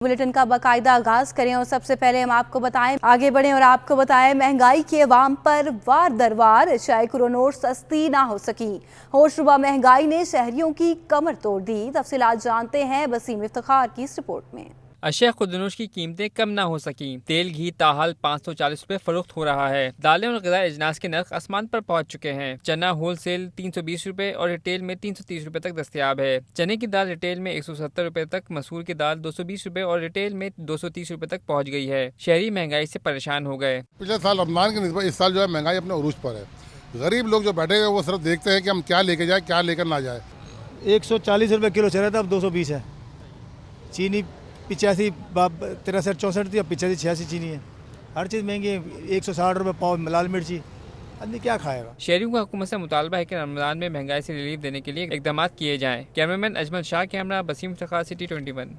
Bulletin का बाकायदा आगाज करें और सबसे पहले हम आपको बताएं, आगे बढ़ें और आपको बताएं, महंगाई के अवाम पर वार दर वार सैकड़ों नोट सस्ती ना हो सकी। होशरुबा महंगाई ने शहरियों की कमर तोड़ दी। तफसीलात जानते हैं वसीम इफ्तिखार की इस रिपोर्ट में। अशिया खुदनोश की कीमतें कम ना हो सकी। तेल घी ताहाल 540 रुपए फरोख्त हो रहा है। दालें और ग़िज़ाई अजनास के नर्ख आसमान पर पहुंच चुके हैं। चना होल सेल 320 रुपए और रिटेल में 330 रुपए तक दस्तयाब है। चने की दाल रिटेल में 170 रुपए तक, मसूर की दाल 220 रुपए और रिटेल में 230 रुपए तक पहुँच गई है। शहरी महंगाई से परेशान हो गए। पिछले साल रमजान की निस्बत इस साल जो है महंगाई अपने उरूज पर है। गरीब लोग जो बैठे हुए वो सिर्फ देखते हैं कि हम क्या लेके जाए, क्या लेकर ना जाए। 140 रुपये किलो चल रहा था, अब 220 है। चीनी 85 63 64 थी, अब 85 86 चीनी है। हर चीज़ महंगी है। 160 रुपये पाव लाल मिर्ची, आदमी क्या खाएगा। शहरियों का हुकूमत से मुतालबा है कि रमजान में महंगाई से रिलीफ देने के लिए इकदाम किए जाएं। Cameraman Ajmal Shah, camera Waseem Iftikhar, city 21।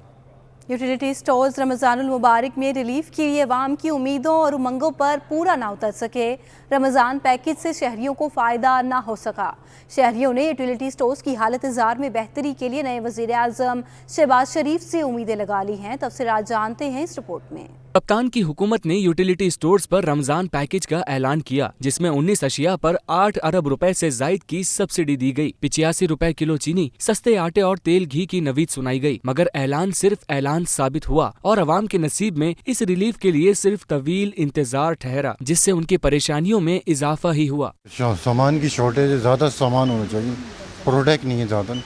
Utility stores रमज़ानुल मुबारक में रिलीफ के लिए अवाम की उम्मीदों और उमंगों पर पूरा ना उतर सके। रमज़ान पैकेज से शहरियों को फ़ायदा ना हो सका। शहरियों ने यूटिलिटी स्टोर्स की हालत ज़ार में बेहतरी के लिए नए वज़ीर आज़म शहबाज शरीफ से उम्मीदें लगा ली हैं। तफसीलात जानते हैं इस रिपोर्ट में। कप्तान की हुकूमत ने यूटिलिटी स्टोर्स पर रमजान पैकेज का ऐलान किया, जिसमें 19 अशिया पर 8 अरब रुपए से जायद की सब्सिडी दी गई। 85 रुपए किलो चीनी, सस्ते आटे और तेल घी की नवीद सुनाई गई, मगर ऐलान सिर्फ ऐलान साबित हुआ और अवाम के नसीब में इस रिलीफ के लिए सिर्फ तवील इंतजार ठहरा, जिससे उनकी परेशानियों में इजाफा ही हुआ। सामान की शॉर्टेज, ज्यादा सामान होना चाहिए, प्रोडक्ट नहीं है ज्यादा,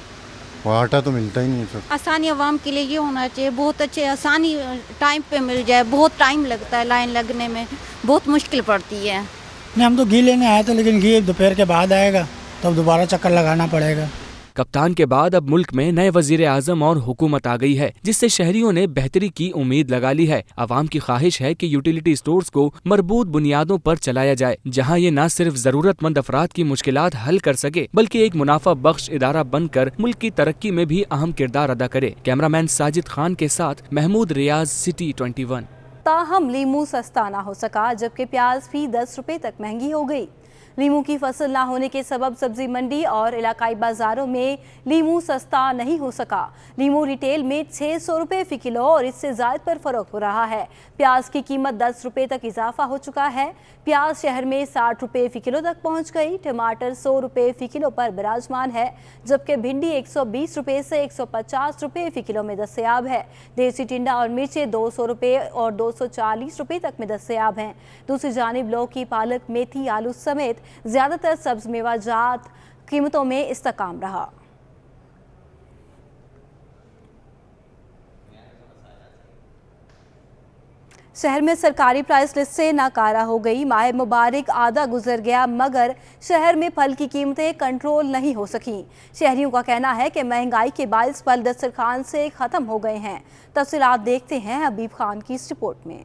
आटा तो मिलता ही नहीं। आसानी आवाम के लिए ये होना चाहिए, बहुत अच्छे आसानी टाइम पे मिल जाए। बहुत टाइम लगता है, लाइन लगने में बहुत मुश्किल पड़ती है। नहीं, हम तो घी लेने आए थे, लेकिन घी दोपहर के बाद आएगा, तब दोबारा चक्कर लगाना पड़ेगा। कप्तान के बाद अब मुल्क में नए वजीर आजम और हुकूमत आ गई है, जिससे शहरियों ने बेहतरी की उम्मीद लगा ली है। आवाम की ख्वाहिश है कि यूटिलिटी स्टोर्स को मरबूत बुनियादों पर चलाया जाए, जहां ये न सिर्फ जरूरतमंद अफराद की मुश्किलात हल कर सके, बल्कि एक मुनाफा बख्श इदारा बनकर मुल्क की तरक्की में भी अहम किरदार अदा करे। कैमरामैन साजिद खान के साथ महमूद रियाज, सिटी 21। ताहम लीमू सस्ता ना हो सका, जबकि प्याज भी 10 रुपए तक महंगी हो गई। लीमू की फसल ना होने के सबब सब्जी मंडी और इलाकाई बाजारों में लीमू सस्ता नहीं हो सका। लीमू रिटेल में 600 रुपए फी किलो और इससे ज़ायद पर फरोख्त हो रहा है। प्याज की कीमत 10 रुपए तक इजाफा हो चुका है। प्याज शहर में 60 रुपए फी किलो तक पहुंच गई। टमाटर 100 रुपए फी किलो पर बिराजमान है, जबकि भिंडी 120 रुपए से 150 रुपए फी किलो में दस्तयाब है। देसी टिंडा और मिर्चें 200 रुपए और 240 रुपए तक में दस्तयाब हैं। दूसरी जानिब लौकी, पालक, मेथी, आलू समेत ज्यादातर सब्ज मेवा जात कीमतों में इस्तेकाम रहा। शहर में सरकारी प्राइस लिस्ट से नाकारा हो गई। माह मुबारक आधा गुजर गया, मगर शहर में फल की कीमतें कंट्रोल नहीं हो सकी। शहरियों का कहना है कि महंगाई के बायस फल दस्तरखान से खत्म हो गए हैं। तफसीलात देखते हैं हबीब खान की इस रिपोर्ट में।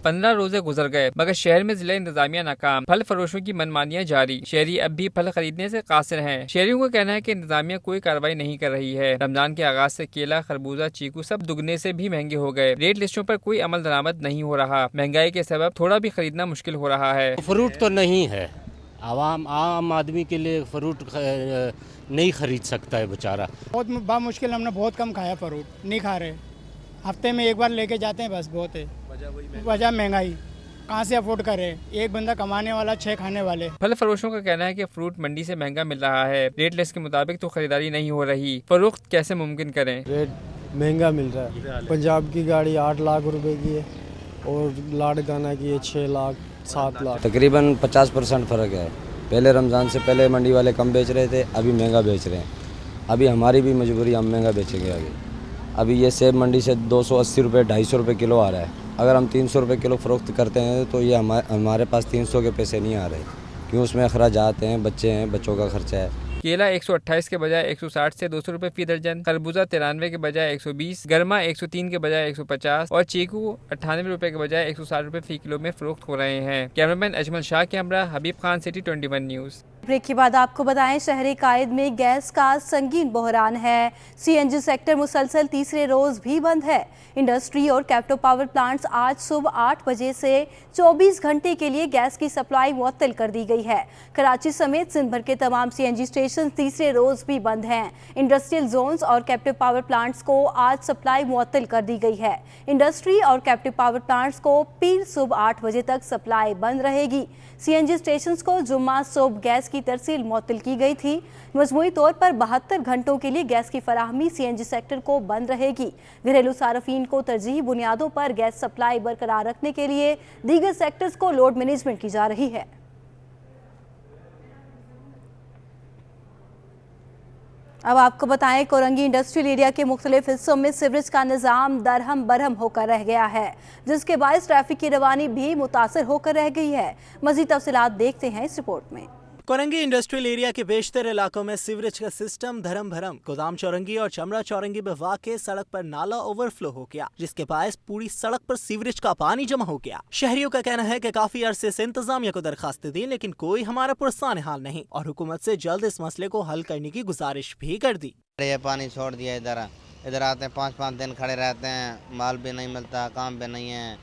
15 रोजे गुजर गए, मगर शहर में जिला इंतजामिया नाकाम। फल फरोशों की मनमानियां जारी। शहरी अब भी फल खरीदने से कासिर हैं। शहरियों का कहना है कि इंतजामिया कोई कार्रवाई नहीं कर रही है। रमजान के आगाज से केला, खरबूजा, चीकू सब दुगने से भी महंगे हो गए। रेट लिस्टों पर कोई अमल दरामद नहीं हो रहा। महंगाई के सबब थोड़ा भी खरीदना मुश्किल हो रहा है। फ्रूट तो नहीं है, आम आदमी के लिए फ्रूट नहीं खरीद सकता है बेचारा। बहुत बामुश्किल, हमने बहुत कम खाया, फ्रूट नहीं खा रहे। हफ्ते में एक बार लेके जाते हैं, बस बहुत है। वजह महंगाई, कहाँ से अफोर्ड करे, एक बंदा कमाने वाला 6 खाने वाले। फल फरोशों का कहना है कि फ्रूट मंडी से महंगा मिल रहा है। रेट लिस्ट के मुताबिक तो खरीदारी नहीं हो रही। फरोख्त कैसे मुमकिन करें। रेट महंगा मिल रहा है। पंजाब की गाड़ी 8 लाख रुपए की है और लाड़काना की है 6 लाख 7 लाख। तकरीबन 50% फ़र्क है। पहले रमज़ान से पहले मंडी वाले कम बेच रहे थे, अभी महंगा बेच रहे हैं। अभी हमारी भी मजबूरी, हम महंगा बेचेंगे। अभी ये सेब मंडी से 280 रुपये 250 रुपये किलो आ रहा है। अगर हम 300 रुपये किलो फ़रोख्त करते हैं तो ये हमारे पास 300 के पैसे नहीं आ रहे, क्यों उसमें अखराजात हैं, बच्चे हैं, बच्चों का खर्चा है। केला 128 के बजाय 160 से 200 रुपए फी दर्जन, खरबूजा 93 के बजाय 120, गर्मा 103 के बजाय 150 और चीकू 98 रुपए के बजाय 160 रुपए फी किलो में फरोख्त हो रहे हैं। कैमरामैन अजमल शाह, कैमरा हबीब खान, सिटी 21 न्यूज़। ब्रेक के बाद आपको बताएं, शहरी कायद में गैस का संगीन बहरान है। सीएनजी सेक्टर मुसलसल तीसरे रोज भी बंद है। इंडस्ट्री और कैप्टो पावर प्लांट्स आज सुबह 8 बजे से 24 घंटे के लिए गैस की सप्लाई मुअत्तल कर दी गई है। कराची समेत सिंध भर के तमाम सीएनजी स्टेशन तीसरे रोज भी बंद हैं। इंडस्ट्रियल जोन्स और कैप्टिव पावर प्लांट्स को आज सप्लाई मुअत्तल कर दी गई है। इंडस्ट्री और कैप्टिव पावर प्लांट्स को पीर सुबह 8 बजे तक सप्लाई बंद रहेगी। सीएनजी स्टेशंस को जुम्मा सुबह गैस की तरसील मुअत्तल की गई थी। मजमूई तौर पर 72 घंटों के लिए गैस की फराहमी सीएनजी सेक्टर को बंद रहेगी। घरेलू सार्फिन को तरजीही बुनियादों पर गैस सप्लाई बरकरार रखने के लिए दीगर सेक्टर्स को लोड मैनेजमेंट की जा रही है। अब आपको बताएं, कोरंगी इंडस्ट्रियल एरिया के मुख्तलिफ हिस्सों में सीवरेज का निज़ाम दरहम बरहम होकर रह गया है, जिसके बायस ट्रैफिक की रवानी भी मुतासर होकर रह गई है। मज़ीद तफसीलात देखते हैं इस रिपोर्ट में। कोरंगी इंडस्ट्रियल एरिया के बेशतर इलाकों में सीवरेज का सिस्टम धर्म भरम। गोदाम चौरंगी और चमड़ा चौरंगी में वाक़े सड़क पर नाला ओवरफ्लो हो गया, जिसके बायस पूरी सड़क पर सीवरेज का पानी जमा हो गया। शहरियों का कहना है कि काफी अरसे से इंतजामिया को दरखास्त दी, लेकिन कोई हमारा पुरसान हाल नहीं और हुकूमत से जल्द इस मसले को हल करने की गुजारिश भी कर दी। ये पानी छोड़ दिया, इधर आते हैं 5-5 दिन खड़े रहते हैं, माल भी नहीं मिलता, काम भी नहीं है,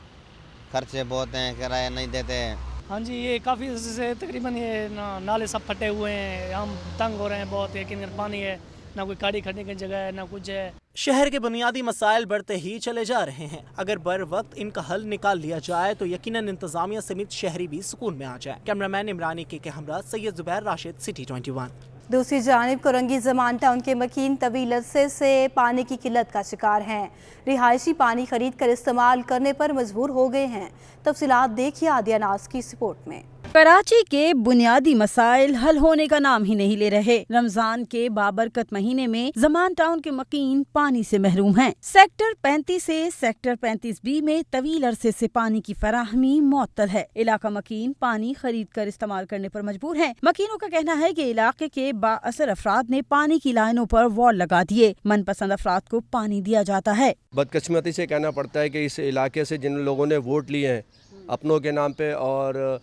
खर्चे बहुत हैं, किराया नहीं देते। हाँ जी, ये काफ़ी से तकरीबन ये नाले सब फटे हुए हैं, हम तंग हो रहे हैं बहुत। लेकिन पानी है, ना कोई गाड़ी खड़ने की जगह है, ना कुछ है। शहर के बुनियादी मसाइल बढ़ते ही चले जा रहे हैं। अगर बर वक्त इनका हल निकाल लिया जाए तो यकीनन इंतजामिया समेत शहरी भी सुकून में आ जाए। कैमरामैन इमरानी के हमरा सैयद जुबैर राशिद, सिटी 21। दूसरी जानिब कोरंगी ज़मान टाउन के मकीन तवील अरसे से पानी की किल्लत का शिकार हैं। रिहायशी पानी खरीद कर इस्तेमाल करने पर मजबूर हो गए हैं। तफसीलात देखिए आदिया नाज की इस रिपोर्ट में। कराची के बुनियादी मसाइल हल होने का नाम ही नहीं ले रहे। रमजान के बाबरकत महीने में ज़मान टाउन के मकीन पानी से महरूम हैं। सेक्टर 35 से सेक्टर 35B में तवील अरसे से पानी की फराहमी मुअत्तल है। इलाका मकीन पानी खरीद कर इस्तेमाल करने पर मजबूर है। मकीनों का कहना है कि इलाके के बाअसर अफराद ने पानी की लाइनों पर वॉल लगा दिए। मनपसंद अफराद को पानी दिया जाता है। बदकिस्मती से कहना पड़ता है कि इस इलाके से जिन लोगों ने वोट लिए हैं अपनों के नाम पे, और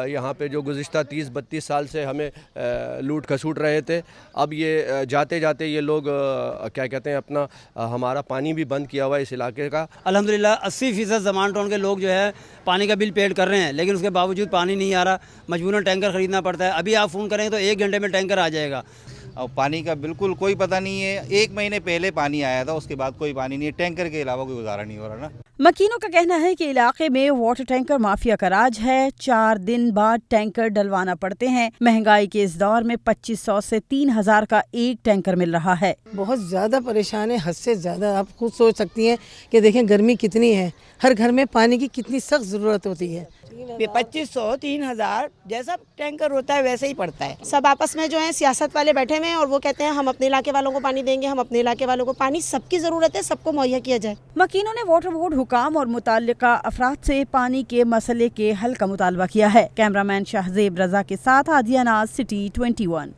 यहाँ पे जो गुज़िश्ता 30-32 साल से हमें लूट खसूट रहे थे, अब ये जाते जाते ये लोग क्या कहते हैं अपना हमारा पानी भी बंद किया हुआ है इस इलाके का। अल्हम्दुलिल्लाह 80% ज़मान टाउन के लोग जो है पानी का बिल पेड कर रहे हैं, लेकिन उसके बावजूद पानी नहीं आ रहा। मजबूरन टैंकर ख़रीदना पड़ता है। अभी आप फ़ोन करेंगे तो 1 घंटे में टैंकर आ जाएगा। और पानी का बिल्कुल कोई पता नहीं है। 1 महीने पहले पानी आया था, उसके बाद कोई पानी नहीं है। टैंकर के अलावा कोई गुजारा नहीं हो रहा ना। मकीनों का कहना है कि इलाके में वाटर टैंकर माफिया का राज है। 4 दिन बाद टैंकर डलवाना पड़ते हैं। महंगाई के इस दौर में 2500 से 3000 का एक टैंकर मिल रहा है। बहुत ज़्यादा परेशान है, हद से ज़्यादा। आप खुद सोच सकती हैं कि देखें गर्मी कितनी है, हर घर में पानी की कितनी सख्त ज़रूरत होती है। 2500-3000 जैसा टैंकर होता है वैसे ही पड़ता है। सब आपस में जो है सियासत वाले बैठे हुए हैं और वो कहते हैं हम अपने इलाके वालों को पानी देंगे, हम अपने इलाके वालों को पानी। सबकी ज़रूरत है, सबको मुहैया किया जाए। मकीनों ने वाटर बोर्ड हुकाम और मुताल्लिका अफराद से पानी के मसले के हल का मुतालबा किया है। कैमरामैन शाहजेब रजा के साथ आदिया नाज, सिटी 21।